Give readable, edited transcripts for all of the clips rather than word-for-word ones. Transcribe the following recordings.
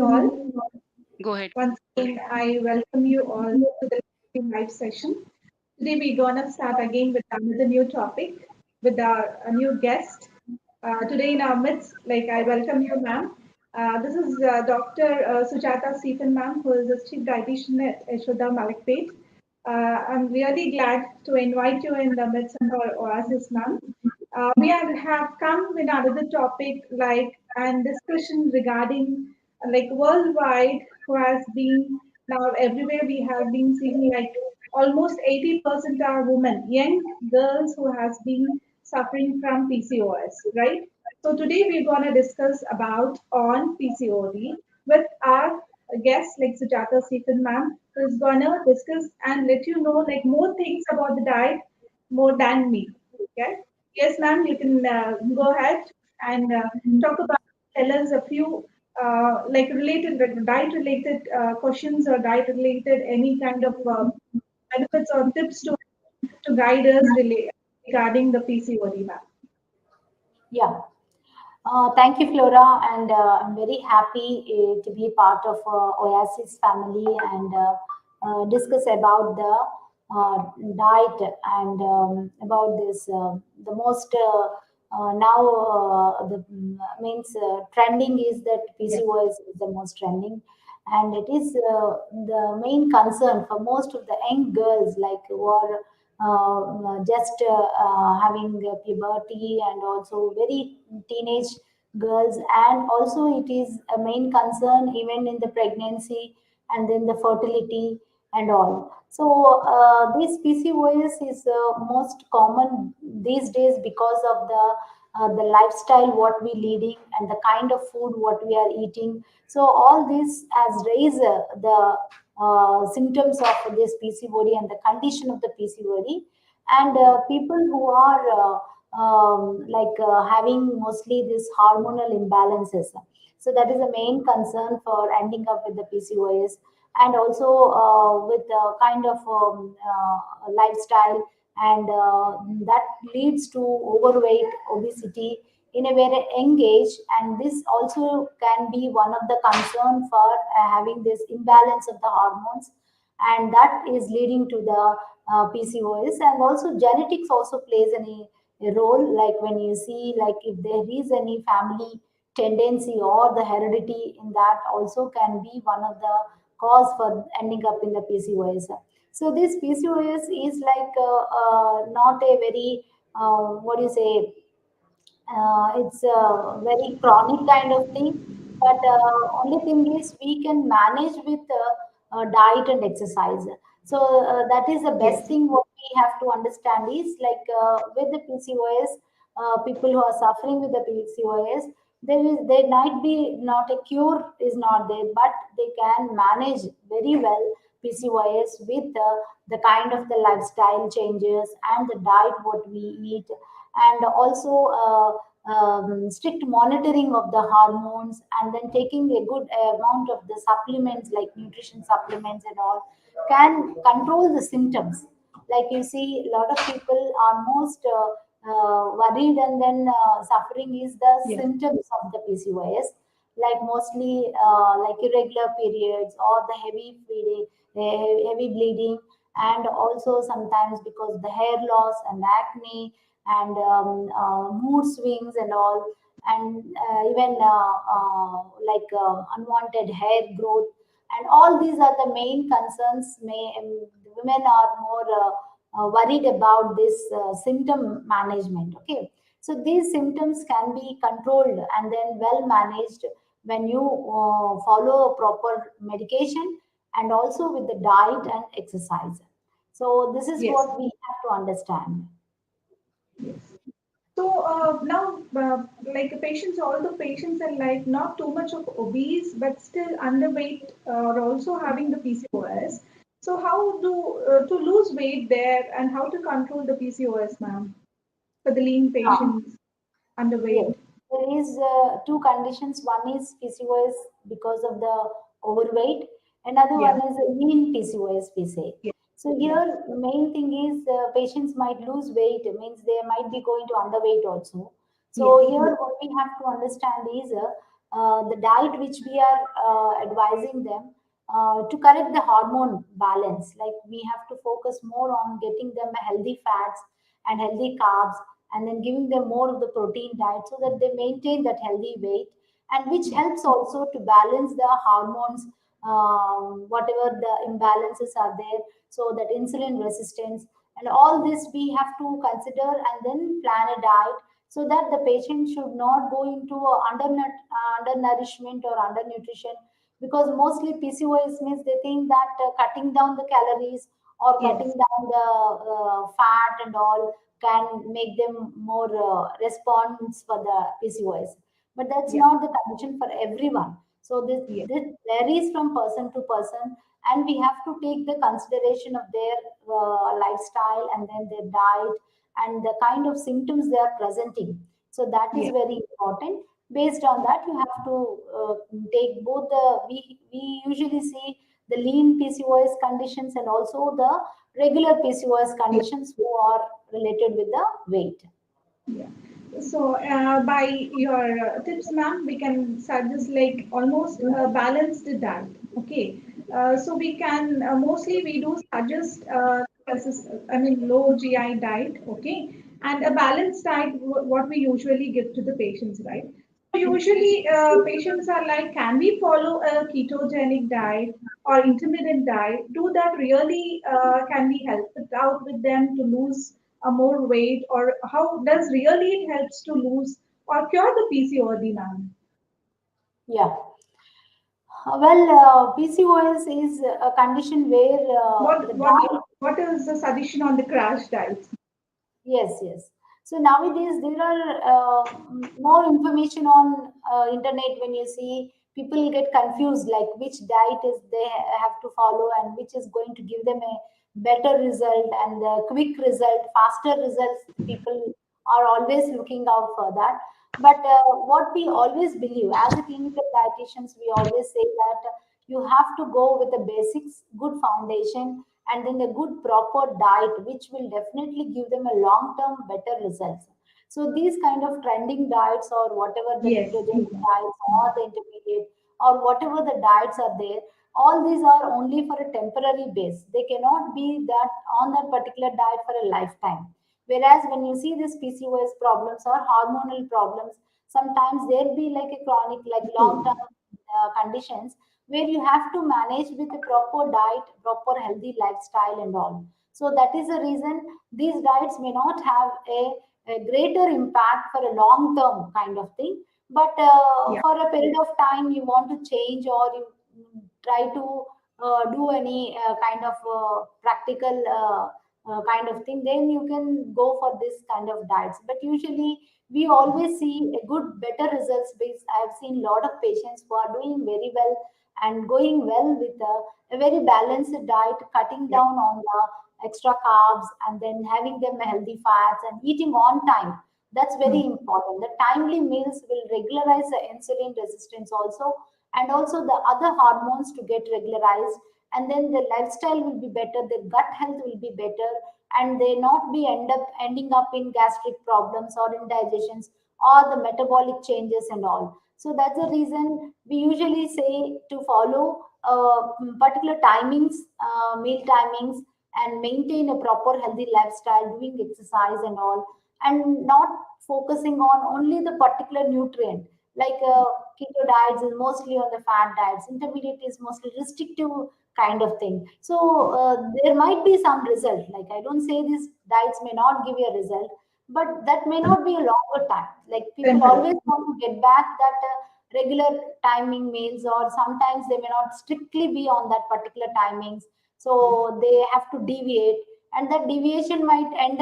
All. Go ahead. Once again, I welcome you all to the live session. Today, we're going to start again with another new topic with our a new guest. Today, in our midst, I welcome you, ma'am. This is Dr. Sujatha Stephen, ma'am, who is the Chief Dietitian at Yashoda Hospitals. I'm really glad to invite you in the midst of our Oasis, ma'am. We have come with another topic like and discussion regarding like worldwide who has been now everywhere we have been seeing like almost 80% are women, young girls who has been suffering from PCOS, right? So today we're going to discuss about on PCOD with our guest like Sujatha Stephen ma'am, who is going to discuss and let you know like more things about the diet more than me. Okay. Yes, ma'am, you can go ahead and talk about, tell us a few like related, diet related questions or diet related any kind of benefits or tips to guide us regarding the PCOD, ma'am. Yeah. Thank you, Flora, and I'm very happy to be part of Oasis family and discuss about the diet and about this the most now the means trending is that PCOS is the most trending, and it is the main concern for most of the young girls like who are just having puberty and also very teenage girls, and also it is a main concern even in the pregnancy and then the fertility and all. So this PCOS is most common these days because of the lifestyle what we leading and the kind of food what we are eating. So all this has raised the symptoms of this PCOD and the condition of the PCOD, and people who are having mostly this hormonal imbalances. So that is the main concern for ending up with the PCOS, and also with the kind of lifestyle, and that leads to overweight, obesity in a very young age, and this also can be one of the concern for having this imbalance of the hormones, and that is leading to the PCOS. And also genetics also plays a role, like when you see like if there is any family tendency or the heredity in that also can be one of the cause for ending up in the PCOS. So this PCOS is like not a very what do you say, it's a very chronic kind of thing, but only thing is we can manage with diet and exercise. So that is the best Yes. thing what we have to understand is like with the PCOS, people who are suffering with the PCOS, there might be not a cure is not there, but they can manage very well PCOS with the kind of the lifestyle changes and the diet what we eat, and also strict monitoring of the hormones, and then taking a good amount of the supplements like nutrition supplements and all can control the symptoms. Like you see, a lot of people are most worried and then suffering is the Yes. symptoms of the PCOS, like mostly like irregular periods or the heavy feeding, heavy bleeding, and also sometimes because the hair loss and acne and mood swings and all, and even unwanted hair growth, and all these are the main concerns. Women are more worried about this symptom management. Okay, so these symptoms can be controlled and then well managed when you follow proper medication and also with the diet and exercise. So this is Yes. what we have to understand. Yes. So now, like patients, all the patients are like not too much of obese, but still underweight, or also having the PCOS. So how do to lose weight there, and how to control the PCOS, ma'am, for the lean patients, Yes, underweight? there is two conditions. One is PCOS because of the overweight. Another Yeah, one is a lean PCOS, we say. yeah, So yeah, here, the main thing is patients might lose weight. It means they might be going to underweight also. yes, So here, what we have to understand is the diet which we are advising them to correct the hormone balance. Like we have to focus more on getting them healthy fats and healthy carbs, and then giving them more of the protein diet so that they maintain that healthy weight, and which Yeah. helps also to balance the hormones, whatever the imbalances are there, so that insulin resistance and all this we have to consider, and then plan a diet so that the patient should not go into undernourishment or undernutrition, because mostly PCOS means they think that cutting down the calories or cutting Yes. down the fat and all can make them more response for the PCOS. But that's Yeah. not the condition for everyone. So Yeah. this varies from person to person, and we have to take the consideration of their lifestyle and then their diet and the kind of symptoms they are presenting. So that is Yeah. very important. Based on that, you have to take both the we usually see the lean PCOS conditions and also the regular PCOS conditions who are related with the weight. Yeah. So, by your tips, ma'am, we can suggest like almost balanced diet. Okay. So we can mostly we do suggest I mean low GI diet. Okay, and a balanced diet what we usually give to the patients, right? So usually patients are like, can we follow a ketogenic diet or intermittent diet? Do that really can we help it out with them to lose more weight, or how does really it helps to lose or cure the PCOD, ma'am? Yeah. Well, PCOS is a condition where the What do you, diet. what is the suggestion on the crash diet? Yes, yes. So nowadays there are more information on internet. When you see, people get confused like which diet is they have to follow and which is going to give them a better result and a quick result, faster results. People are always looking out for that. But what we always believe as a clinical dietitians, we always say that you have to go with the basics, good foundation, and then a good proper diet which will definitely give them a long term better results. So these kind of trending diets or whatever the Yes. ketogenic diets or the intermediate or whatever the diets are there, all these are only for a temporary base. They cannot be that on that particular diet for a lifetime. Whereas when you see these PCOS problems or hormonal problems, sometimes there be like a chronic, like long True. term conditions where you have to manage with a proper diet, proper healthy lifestyle, and all. So that is the reason these diets may not have a greater impact for a long term kind of thing. But Yeah. for a period of time, you want to change or you try to do any kind of practical kind of thing, then you can go for this kind of diets. But usually, we always see a good, better results based. I've seen a lot of patients who are doing very well and going well with a very balanced diet, cutting Yeah. down on the extra carbs and then having them healthy fats and eating on time. That's very Mm. important. The timely meals will regularize the insulin resistance also, and also the other hormones to get regularized, and then the lifestyle will be better, their gut health will be better, and they not be ending up in gastric problems or indigestions or the metabolic changes and all. So that's the reason we usually say to follow particular timings, meal timings, and maintain a proper healthy lifestyle, doing exercise and all, and not focusing on only the particular nutrient. Like keto diets is mostly on the fat diets, intermediate is mostly restrictive kind of thing. So there might be some result. Like I don't say these diets may not give you a result, but that may not be a longer time. Like people Temporary. always want to get back that regular timing meals, or sometimes they may not strictly be on that particular timings, so they have to deviate, and that deviation might end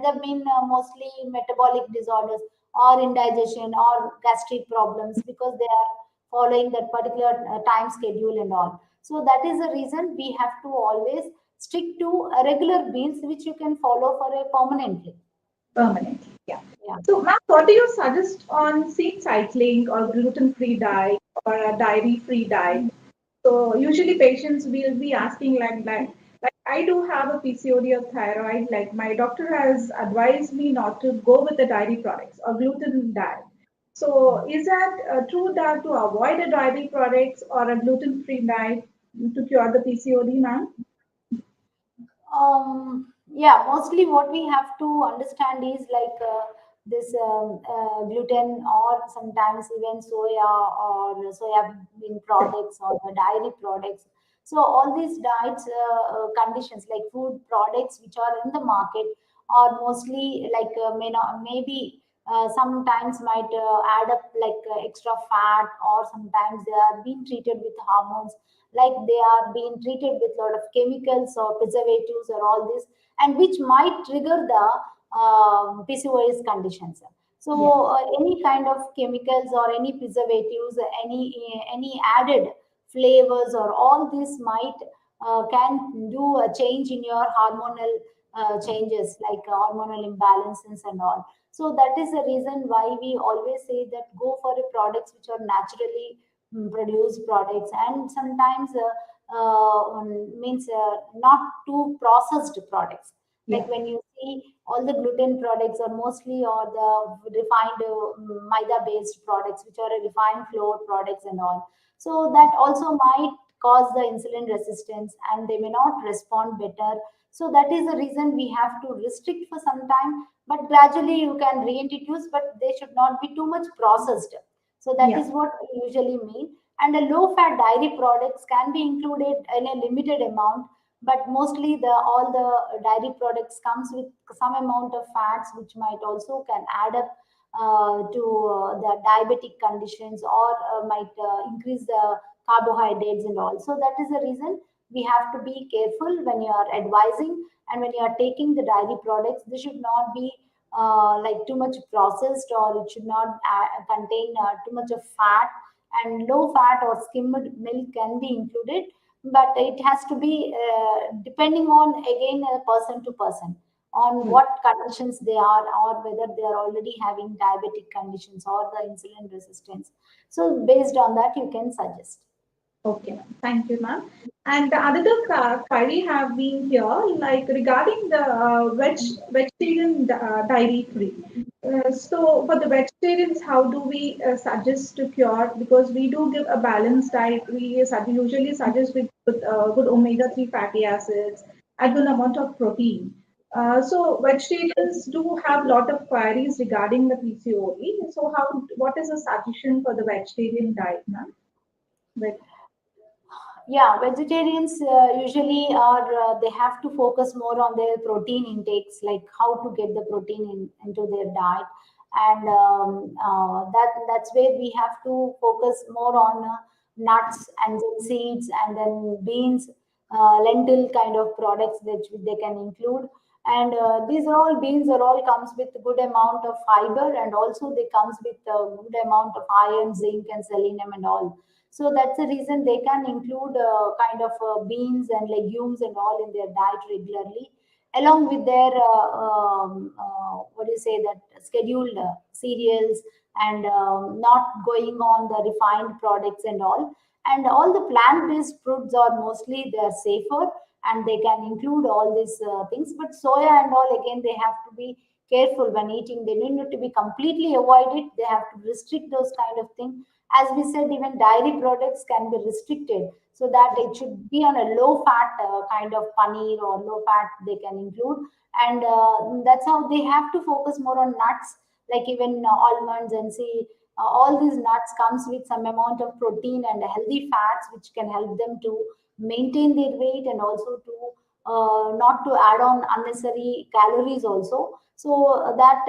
up in mostly metabolic disorders or indigestion or gastric problems because they are following that particular time schedule and all. So that is the reason we have to always stick to regular meals which you can follow for a permanently. Permanent. Yeah. Yeah. So, ma'am, what do you suggest on seed cycling or gluten-free diet or a dairy-free diet? So, usually patients will be asking like that. Like, I do have a PCOD of thyroid. Like, my doctor has advised me not to go with the dairy products or gluten diet. So is that true that to avoid a dairy products or a gluten-free diet to cure the PCOD, ma'am? Yeah, mostly what we have to understand is like this gluten or sometimes even soya or soya bean products or the dairy products. So all these diets conditions like food products which are in the market are mostly like may not maybe sometimes might add up like extra fat, or sometimes they are being treated with hormones, like they are being treated with a lot of chemicals or preservatives or all this, and which might trigger the PCOS conditions. Yes. So any kind of chemicals or any preservatives, any added flavors or all this might can do a change in your hormonal changes like hormonal imbalances and all. So that is the reason why we always say that go for the products which are naturally produced products, and sometimes means not too processed products. Like Yeah. when you see all the gluten products are mostly or the refined maida based products which are refined flour products and all, so that also might cause the insulin resistance and they may not respond better. So that is the reason we have to restrict for some time, but gradually you can reintroduce, but they should not be too much processed. So that Yeah. is what we usually mean. And the low fat dairy products can be included in a limited amount, but mostly the all the dairy products comes with some amount of fats which might also can add up to the diabetic conditions, or might increase the carbohydrates and all. So that is the reason we have to be careful when you are advising, and when you are taking the dairy products, they should not be like too much processed, or it should not contain too much of fat. And low fat or skimmed milk can be included, but it has to be depending on again person to person on Yeah. what conditions they are, or whether they are already having diabetic conditions or the insulin resistance. So based on that you can suggest. Okay, ma'am. Thank you, ma'am. And the other query have been here, like regarding the vegetarian dairy free. So for the vegetarians, how do we suggest to cure? Because we do give a balanced diet. We usually suggest with good omega-3 fatty acids, a good amount of protein. So vegetarians do have a lot of queries regarding the PCOD. So what is the suggestion for the vegetarian diet, ma'am? With Yeah, vegetarians usually are they have to focus more on their protein intakes, like how to get the protein into their diet. And that's where we have to focus more on nuts and then seeds and then beans, lentil kind of products that they can include. And these are all beans are all comes with good amount of fiber, and also they comes with a good amount of iron, zinc and selenium and all. So that's the reason they can include kind of beans and legumes and all in their diet regularly, along with their what do you say that scheduled cereals, and not going on the refined products and all. And all the plant-based foods are mostly they are safer, and they can include all these things. But soya and all again they have to be careful when eating. They don't need to be completely avoid it. They have to restrict those kind of things. As we said, even dairy products can be restricted, so that it should be on a low fat kind of paneer or low fat they can include. And that's how they have to focus more on nuts, like even almonds and see all these nuts comes with some amount of protein and healthy fats which can help them to maintain their weight, and also to not to add on unnecessary calories also. So that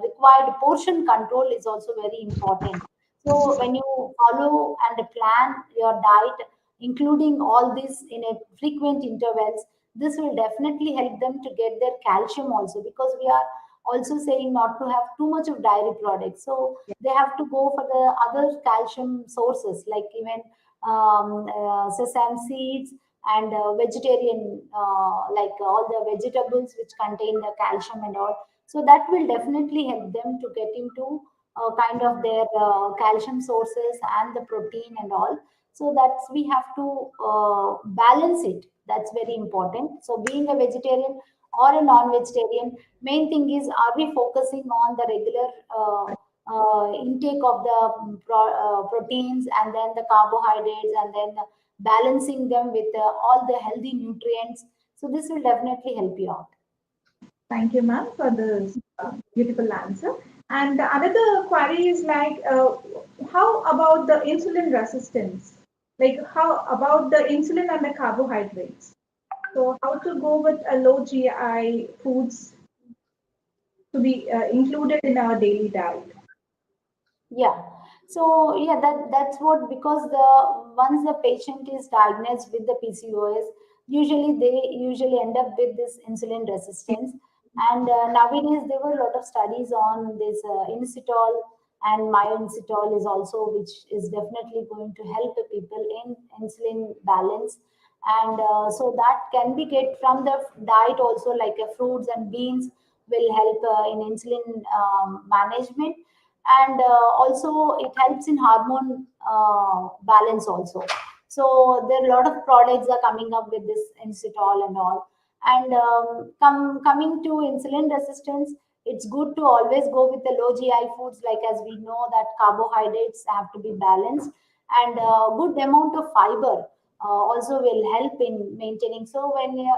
required portion control is also very important. So when you follow and plan your diet, including all this in a frequent intervals, this will definitely help them to get their calcium also, because we are also saying not to have too much of dairy products. So they have to go for the other calcium sources, like even sesame seeds and vegetarian, like all the vegetables which contain the calcium and all. So that will definitely help them to get into kind of their calcium sources and the protein and all. So that's we have to balance it. That's very important. So being a vegetarian or a non-vegetarian, main thing is, are we focusing on the regular intake of the proteins and then the carbohydrates and then balancing them with all the healthy nutrients. So this will definitely help you out. Thank you, ma'am, for this beautiful answer. And another query is like, how about the insulin resistance? Like, how about the insulin and the carbohydrates? So, how to go with a low GI foods to be included in our daily diet? Yeah. So yeah, that's what, because the once the patient is diagnosed with the PCOS, usually they usually end up with this insulin resistance. And nowadays there were a lot of studies on this inositol and myoinositol is also, which is definitely going to help the people in insulin balance. And so that can be get from the diet also, like fruits and beans will help in insulin management. And also it helps in hormone balance also. So there are a lot of products are coming up with this inositol and all. And coming to insulin resistance, it's good to always go with the low GI foods, like as we know that carbohydrates have to be balanced, and good amount of fiber also will help in maintaining. So when they're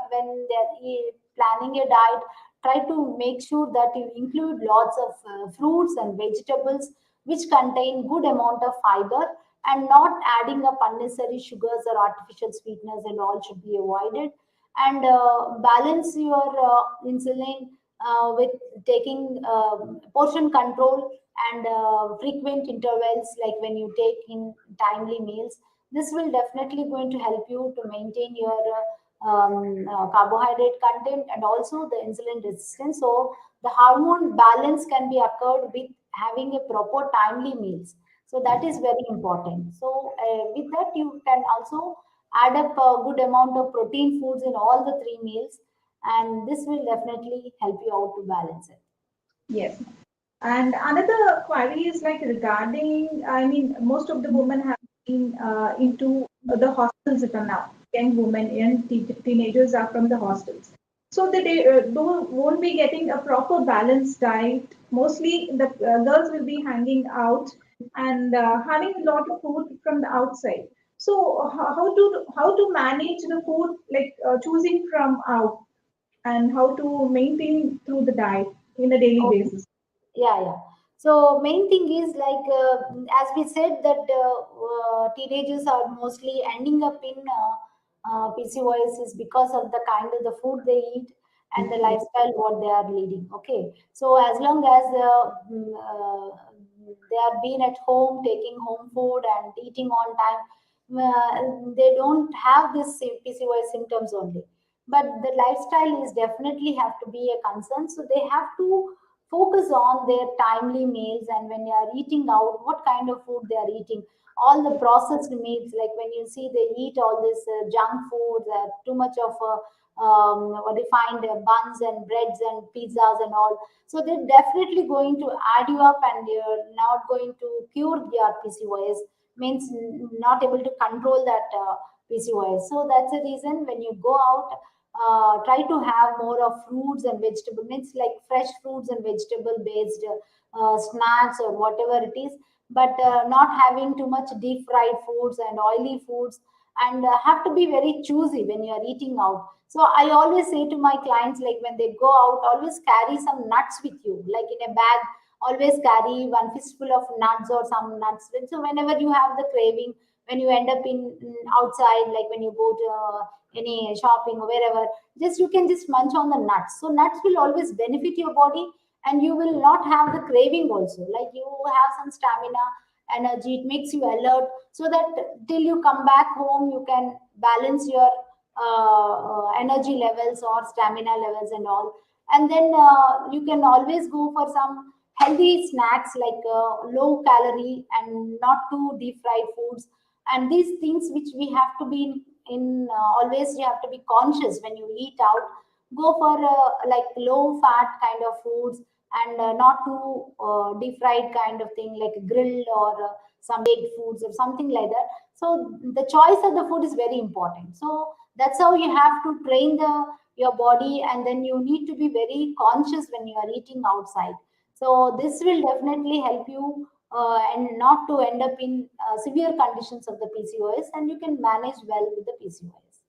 planning a diet, try to make sure that you include lots of fruits and vegetables which contain good amount of fiber, and not adding up unnecessary sugars or artificial sweeteners and all should be avoided. And balance your insulin with taking portion control and frequent intervals, like when you take in timely meals. This will definitely going to help you to maintain your carbohydrate content and also the insulin resistance. So the hormone balance can be occurred with having a proper timely meals. So that is very important. So with that, you can also add up a good amount of protein foods in all the three meals, and this will definitely help you out to balance it. Yes. And another query is like regarding, I mean, most of the women have been into the hostels now. Young women and teenagers are from the hostels. So they don't, won't be getting a proper balanced diet. Mostly the girls will be hanging out and having a lot of food from the outside. So how to manage the food, like choosing from out, and how to maintain through the diet in a daily Okay. basis. Yeah. So main thing is like as we said that teenagers are mostly ending up in PCOS is because of the kind of the food they eat and the lifestyle what they are leading. Okay, so as long as they are being at home, taking home food and eating on time, they don't have this PCOS symptoms only. But the lifestyle is definitely have to be a concern. So they have to focus on their timely meals, and when they are eating out, what kind of food they are eating. All the processed meats, like when you see they eat all this junk food, too much of refined buns and breads and pizzas and all. So they're definitely going to add you up, and you're not going to cure your PCOS. Means not able to control that PCOS. So that's the reason when you go out, try to have more of fruits and vegetable, means like fresh fruits and vegetable based snacks or whatever it is, but not having too much deep fried foods and oily foods. And have to be very choosy when you are eating out. So I always say to my clients, like when they go out, always carry some nuts with you, like in a bag. Always carry one fistful of nuts or some nuts. So whenever you have the craving, when you end up in outside, like when you go to any shopping or wherever, just you can just munch on the nuts. So nuts will always benefit your body, and you will not have the craving also. Like you have some stamina, energy, it makes you alert, so that till you come back home, you can balance your energy levels or stamina levels and all. And then you can always go for some healthy snacks, like low calorie and not too deep fried foods. And these things which we have to be in always you have to be conscious when you eat out. Go for like low fat kind of foods, and not too deep fried kind of thing, like grilled or some baked foods or something like that. So the choice of the food is very important. So that's how you have to train the your body, and then you need to be very conscious when you are eating outside. So this will definitely help you and not to end up in severe conditions of the PCOS, and you can manage well with the PCOS.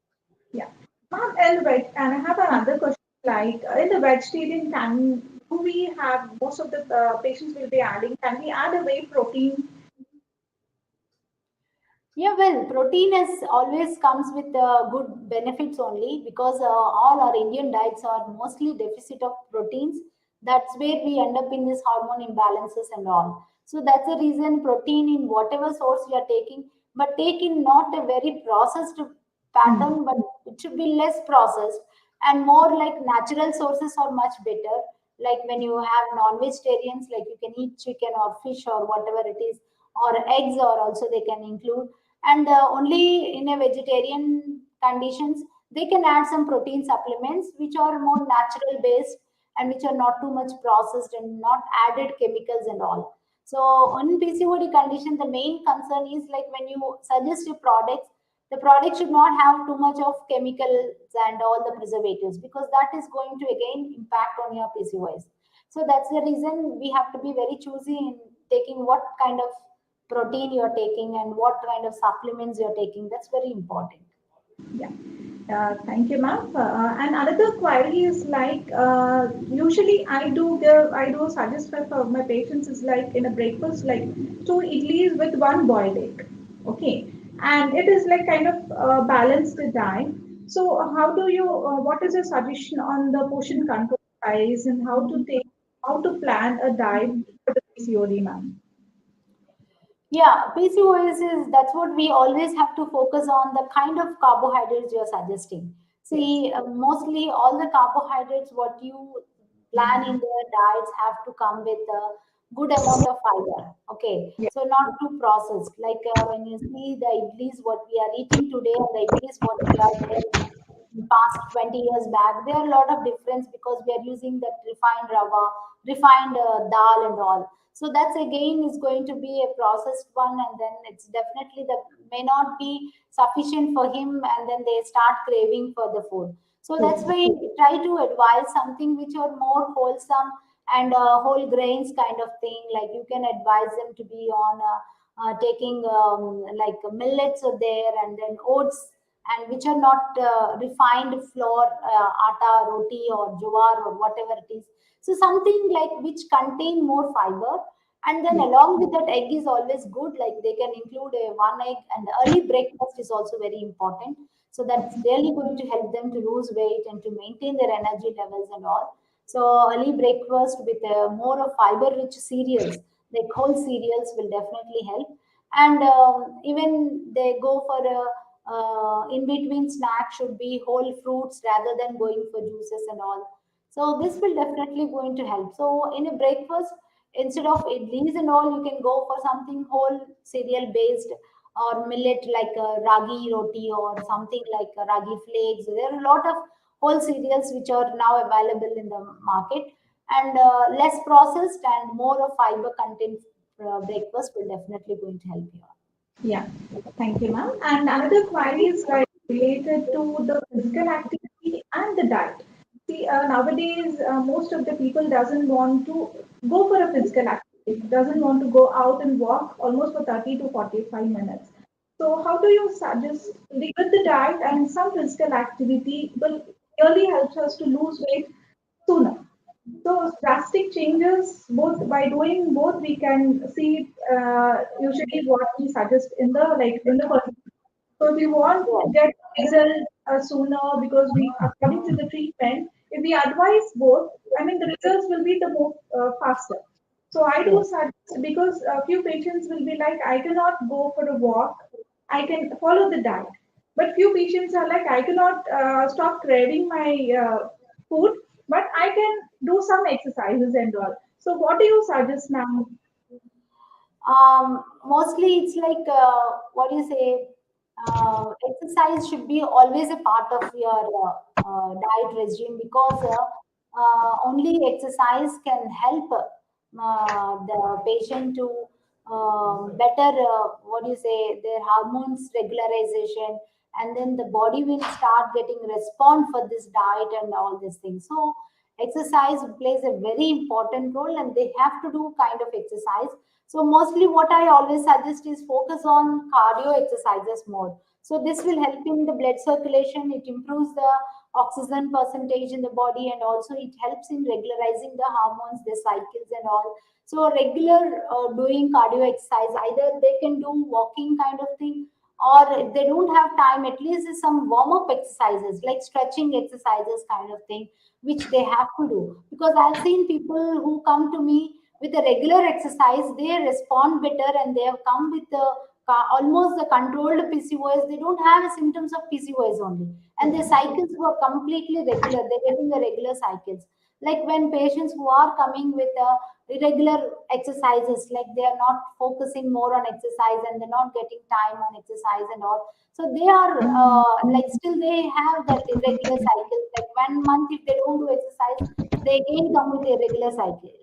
Yeah. Ma'am, and right, and I have another question. Like in the vegetarian, do we have most of the patients will be adding? Can we add a whey protein? Yeah, well, protein is always comes with good benefits only, because all our Indian diets are mostly deficit of proteins. That's where we end up in these hormone imbalances and all. So that's the reason protein in whatever source you are taking, but take in not a very processed Hmm. pattern, but it should be less processed and more like natural sources are much better. Like when you have non-vegetarians, like you can eat chicken or fish or whatever it is, or eggs, or also they can include. And only in a vegetarian conditions they can add some protein supplements which are more natural based and which are not too much processed and not added chemicals and all. So on PCOD condition, the main concern is like when you suggest your products, the product should not have too much of chemicals and all the preservatives, because that is going to again impact on your PCOS. So that's the reason we have to be very choosy in taking what kind of protein you're taking and what kind of supplements you're taking. That's very important. Yeah. Thank you, ma'am. And another query is like, usually I do suggest for my patients is like in a breakfast, like two idlis with one boiled egg. Okay. And it is like kind of balanced diet. So what is your suggestion on the portion control size and how to plan a diet for the PCOD, ma'am? Yeah, PCOS is that's what we always have to focus on, the kind of carbohydrates you're suggesting. Yes. See, mostly all the carbohydrates what you plan in their diets have to come with a good amount of fiber. Okay, Yes. so not too processed. Like when you see the idlis what we are eating today and the idlis what we are there in past 20 years back, there are a lot of difference because we are using that refined rava, refined dal and all. So that's again is going to be a processed one, and then it's definitely that may not be sufficient for him, and then they start craving for the food. So that's True. why try to advise something which are more wholesome and whole grains kind of thing. Like you can advise them to be on taking like millets are there, and then oats, and which are not refined flour, atta, roti, or jowar, or whatever it is. So something like which contain more fiber, and then Yes. along with that, egg is always good. Like they can include a one egg, and early breakfast is also very important. So that's really going to help them to lose weight and to maintain their energy levels and all. So early breakfast with more of fiber-rich cereals, like whole cereals, will definitely help. And even they go for a in between snack should be whole fruits rather than going for juices and all. So this will definitely going to help. So in a breakfast, instead of idlis and all, you can go for something whole cereal based or millet like ragi roti or something like ragi flakes. There are a lot of whole cereals which are now available in the market, and less processed and more of fiber content breakfast will definitely going to help you. Yeah, thank you, ma'am. And another query is like related to the physical activity and the diet. See, nowadays, most of the people doesn't want to go for a physical activity, doesn't want to go out and walk almost for 30 to 45 minutes. So, how do you suggest with the diet and some physical activity will really helps us to lose weight sooner? So drastic changes, both by doing both, we can see usually what we suggest in the like in the first. So if we want to Yes, get result sooner, because we according to the treatment, if we advise both, I mean the results will be the more faster. So I do yes, suggest, because a few patients will be like, I cannot go for a walk, I can follow the diet. But few patients are like, I cannot stop craving my food, but I can do some exercises and all. So what do you suggest now? mostly it's like what do you say? Exercise should be always a part of your diet regime, because only exercise can help the patient to better what do you say, their hormones regularization, and then the body will start getting respond for this diet and all these things. So exercise plays a very important role, and they have to do kind of exercise. So mostly what I always suggest is focus on cardio exercises more. So this will help in the blood circulation, it improves the oxygen percentage in the body, and also it helps in regularizing the hormones, the cycles and all. So regular doing cardio exercise, either they can do walking kind of thing, or if they don't have time, at least some warm up exercises like stretching exercises kind of thing, which they have to do. Because I've seen people who come to me with a regular exercise, they respond better, and they have come with the almost the controlled PCOS. They don't have symptoms of PCOS only, and their cycles were completely regular. They're getting the regular cycles. Like when patients who are coming with irregular exercises, like they are not focusing more on exercise and they're not getting time on exercise and all. So they are like still they have that irregular cycles. Like 1 month if they don't do exercise, they again come with irregular cycles.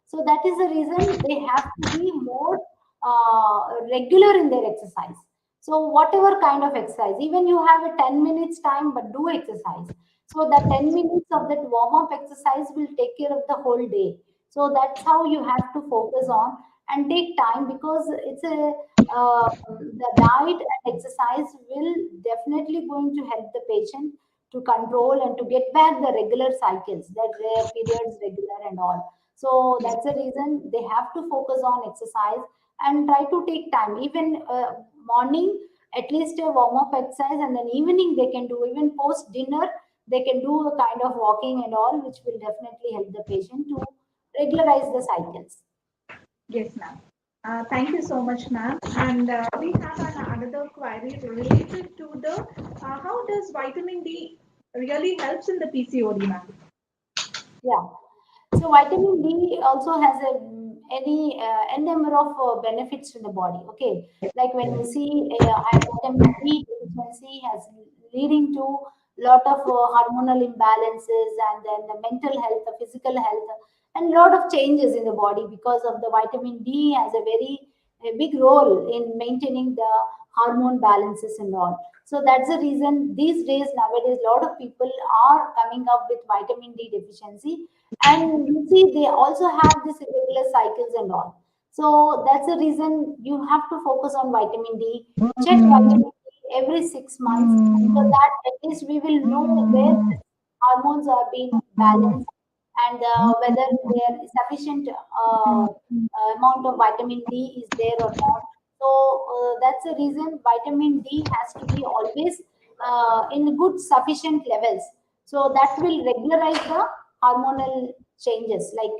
So that is the reason they have to be more regular in their exercise. So whatever kind of exercise, even you have a 10 minutes time, but do exercise. So that 10 minutes of that warm up exercise will take care of the whole day. So that's how you have to focus on and take time, because it's a the diet and exercise will definitely going to help the patient to control and to get back the regular cycles, that their periods regular and all. So that's the reason they have to focus on exercise and try to take time. Even morning, at least a warm up exercise, and then evening they can do, even post dinner they can do a kind of walking and all, which will definitely help the patient to regularize the cycles. Yes, ma'am. Thank you so much, ma'am. And we have another query related to the how does vitamin D really helps in the PCOD, ma'am? Yeah. So vitamin D also has a n number of benefits to the body. Okay, like when you see vitamin D deficiency has leading to lot of hormonal imbalances, and then the mental health, the physical health, and lot of changes in the body, because of the vitamin D has a big role in maintaining the hormone balances and all. So that's the reason these days nowadays a lot of people are coming up with vitamin D deficiency, and you see they also have this irregular cycles and all. So that's the reason you have to focus on vitamin D. Check vitamin D every 6 months, so that at least we will know where the hormones are being balanced, and whether there is sufficient amount of vitamin D is there or not. So that's the reason vitamin D has to be always in good sufficient levels. So that will regularize the hormonal changes, like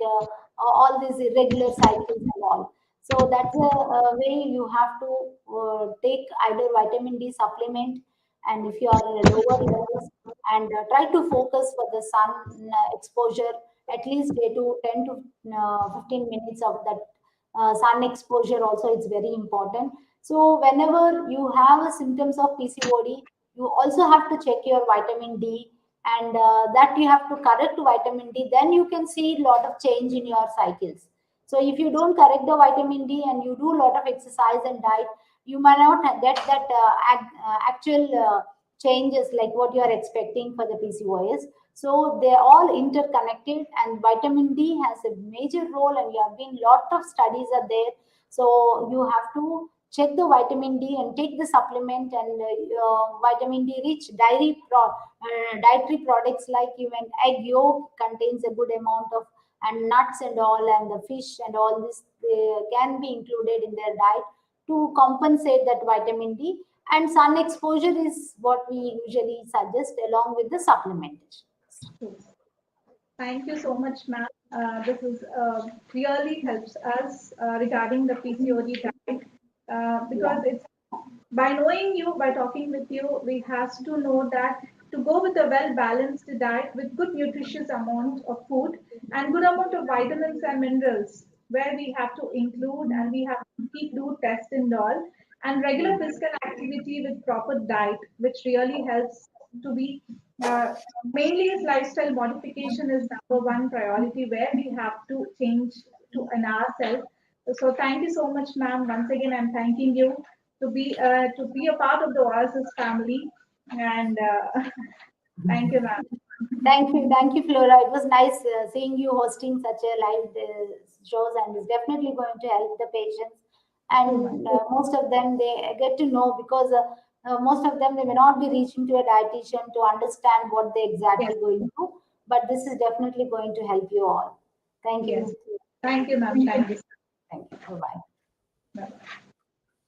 all these irregular cycles and all. So that's a way you have to take either vitamin D supplement, and if you are in a lower levels, and try to focus for the sun exposure, at least day to 10 to 15 minutes of that sun exposure also, it's very important. So whenever you have a symptoms of PCOD, you also have to check your vitamin D, and that you have to correct vitamin D, then you can see a lot of change in your cycles. So if you don't correct the vitamin D and you do a lot of exercise and diet, you might not get that actual changes like what you are expecting for the PCOS. So they're all interconnected, and vitamin D has a major role, and you have been lot of studies are there. So you have to check the vitamin D and take the supplement, and vitamin D rich dietary products like even egg yolk contains a good amount of, and nuts and all, and the fish and all this can be included in their diet to compensate that vitamin D. And sun exposure is what we usually suggest along with the supplementation. Thank you so much, ma'am. This is really helps us regarding the PCOD diet Yeah. because it's by knowing you, by talking with you, we have to know that to go with a well balanced diet with good nutritious amount of food and good amount of vitamins and minerals, where we have to include and we have to keep do test and all, and regular physical activity with proper diet, which really helps to be uh, mainly is lifestyle modification is number one priority where we have to change to in ourselves. So thank you so much, ma'am. Once again, I'm thanking you to be a part of the Oasis family, and thank you, ma'am. Thank you, Flora. It was nice seeing you hosting such a live shows, and it's definitely going to help the patients. So much. And most of them they get to know because most of them they may not be reaching to a dietitian to understand what they Yes, exactly going through. But this is definitely going to help you all. Thank yes. you. Thank you, ma'am. Thank you. Thank you. Bye bye.